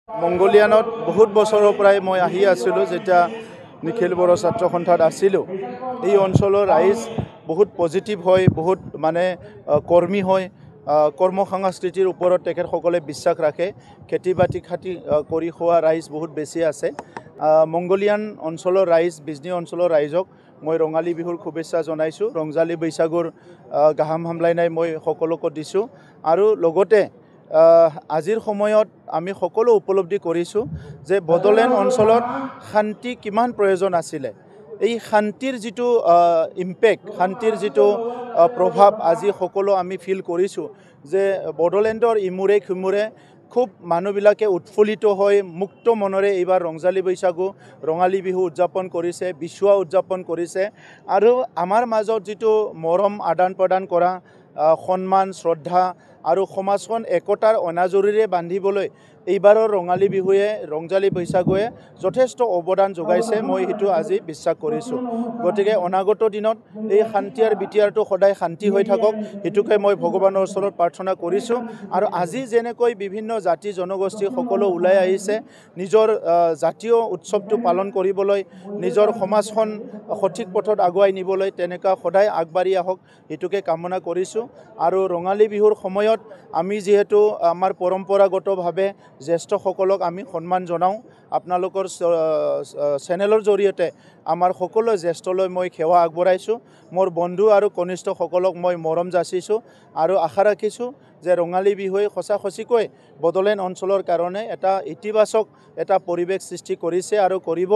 মংগোলিয়ানত বহুত বছৰৰ পৰাই মই আহি আছিলোঁ যেতিয়া নিখিল বড়ো ছাত্ৰ সন্থাত আছিলোঁ। এই অঞ্চলৰ ৰাইজ বহুত পজিটিভ হয়, বহুত মানে কৰ্মী হয়, কৰ্ম সংস্কৃতিৰ ওপৰত তেখেতসকলে বিশ্বাস ৰাখে। খেতি বাতি কৰি খোৱা ৰাইজ বহুত বেছি আছে। মংগোলিয়ান অঞ্চলৰ ৰাইজ, বিজনী অঞ্চলৰ ৰাইজক মই ৰঙালী বিহুৰ শুভেচ্ছা জনাইছোঁ। ৰংজালী বৈশাগুৰ গাহাম হামলাইনাই মই সকলোকে দিছোঁ। আৰু লগতে আজিৰ সময়ত আমি সকলো উপলব্ধি কৰিছোঁ যে বড়োলেণ্ড অঞ্চলত শান্তি কিমান প্ৰয়োজন আছিলে। এই শান্তিৰ যিটো ইম্পেক্ট, শান্তিৰ যিটো প্ৰভাৱ আজি সকলো আমি ফিল কৰিছোঁ যে বড়োলেণ্ডৰ ইমূৰে সিমূৰে খুব মানুহবিলাকে উৎফুল্লিত হৈ মুক্ত মনেৰে এইবাৰ ৰংজালী বৈশাগু ৰঙালী বিহু উদযাপন কৰিছে, বিচুৱা উদযাপন কৰিছে। আৰু আমাৰ মাজত যিটো মৰম আদান প্ৰদান কৰা, সন্মান শ্ৰদ্ধা আৰু সমাজখন একতাৰ অনাজৰিৰে বান্ধিবলৈ এইবাৰৰ ৰঙালী বিহুৱে ৰংজালী বৈশাগুৱে যথেষ্ট অৱদান যোগাইছে, মই সেইটো আজি বিশ্বাস কৰিছোঁ। গতিকে অনাগত দিনত এই শান্তি আৰু বিটিয়াৰটো সদায় শান্তি হৈ থাকক, সেইটোকে মই ভগৱানৰ ওচৰত প্ৰাৰ্থনা কৰিছোঁ। আৰু আজি যেনেকৈ বিভিন্ন জাতি জনগোষ্ঠী সকলো ওলাই আহিছে নিজৰ জাতীয় উৎসৱটো পালন কৰিবলৈ, নিজৰ সমাজখন সঠিক পথত আগুৱাই নিবলৈ, তেনেকুৱা সদায় আগবাঢ়ি আহক, সেইটোকে কামনা কৰিছোঁ। আৰু ৰঙালী বিহুৰ সময়ত আমি যিহেতু আমাৰ পৰম্পৰাগতভাৱে জ্যেষ্ঠসকলক আমি সন্মান জনাওঁ, আপোনালোকৰ চেনেলৰ জৰিয়তে আমাৰ সকলো জ্যেষ্ঠলৈ মই সেৱা আগবঢ়াইছোঁ। মোৰ বন্ধু আৰু কনিষ্ঠসকলক মই মৰম যাচিছোঁ আৰু আশা ৰাখিছোঁ যে ৰঙালী বিহুৱে সঁচাকৈ বড়োলেণ্ড অঞ্চলৰ কাৰণে এটা ইতিবাচক এটা পৰিৱেশ সৃষ্টি কৰিছে আৰু কৰিব।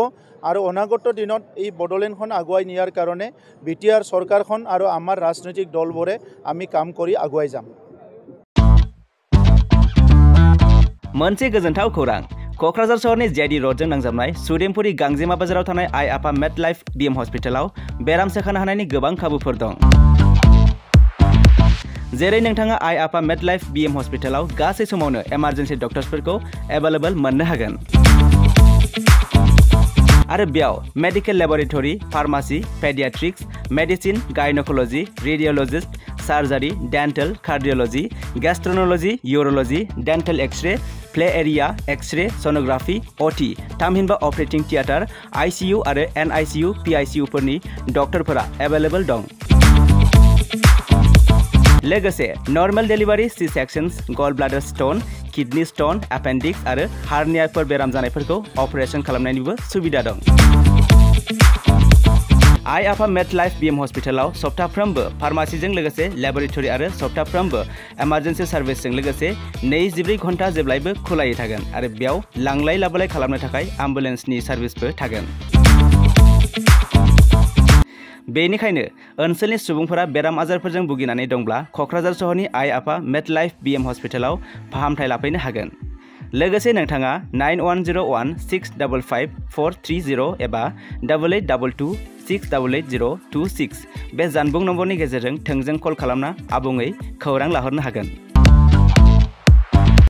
আৰু অনাগত দিনত এই বড়োলেণ্ডখন আগুৱাই নিয়াৰ কাৰণে বিটিআৰ চৰকাৰখন আৰু আমাৰ ৰাজনৈতিক দলবোৰে আমি কাম কৰি আগুৱাই যাম। मोनसे गोजोनथाव खौरां। क'क्राझार सहरनि जेआइडि र'डजों नांजाबनाय सुदेमपुरी गांजेमा बाजाराव थानाय आइ आफा मेड लाइफ बिएम हस्पिटालाव बेराम सोखानो हानायनि गोबां खाबुफोर दं। जेरै नोंथाङा आइ आफा मेड लाइफ बिएम हस्पिटालाव गासै समावनो इमारजेन्सि डक्टर्सफोरखौ एभेलेबल मोननो हागोन। आरो बेयाव medical laboratory, pharmacy, paediatrics, medicine, gynaecology, radiologist, surgery, dental, cardiology, gastroenterology, urology, dental x-ray, play area, x-ray, sonography, OT, थामहिनबा ऑपरेटिंग थिएटर, आईसीयू आरो एनआईसीयू, पीआईसीयू फोरनि डक्टरफोरा एभेलेबल दं। लोगोसे normal delivery, C sections, gall bladder stone, kidney stone, appendix आरो हार्नियाफोर बेराम जानायफोरखौ अपारेशन खालामनायनिबो सुबिदा दं। आइ आफा मेड लाइफ बिएम हस्पिटालाव सप्ताफ्रोमबो फार्मासीजों लोगोसे लेबरेटरी आरो सप्ताफ्रोमबो इमारजेन्सि सार्भिसजों लोगोसे 24 घन्टा जेब्लायबो खुलायै थागोन आरो बेयाव लांलाय लाबोलाय खालामनो थाखाय एम्बुलेन्सनि सार्भिसबो थागोन। बेनिखायनो ओनसोलनि सुबुंफोरा बेराम आजारफोरजों भुगिनानै दंब्ला क'क्राझार सहरनि आइ आफा मेड लाइफ बिएम हस्पिटालाव फाहामथाय लाफैनो हागोन। लोगोसे नोंथाङा 9101655430 एबा 8822688026 बे जानबुं नम्बरनि गेजेरजों थोंजों कल खालामना आबुङै खौरां लाहरनो हागोन।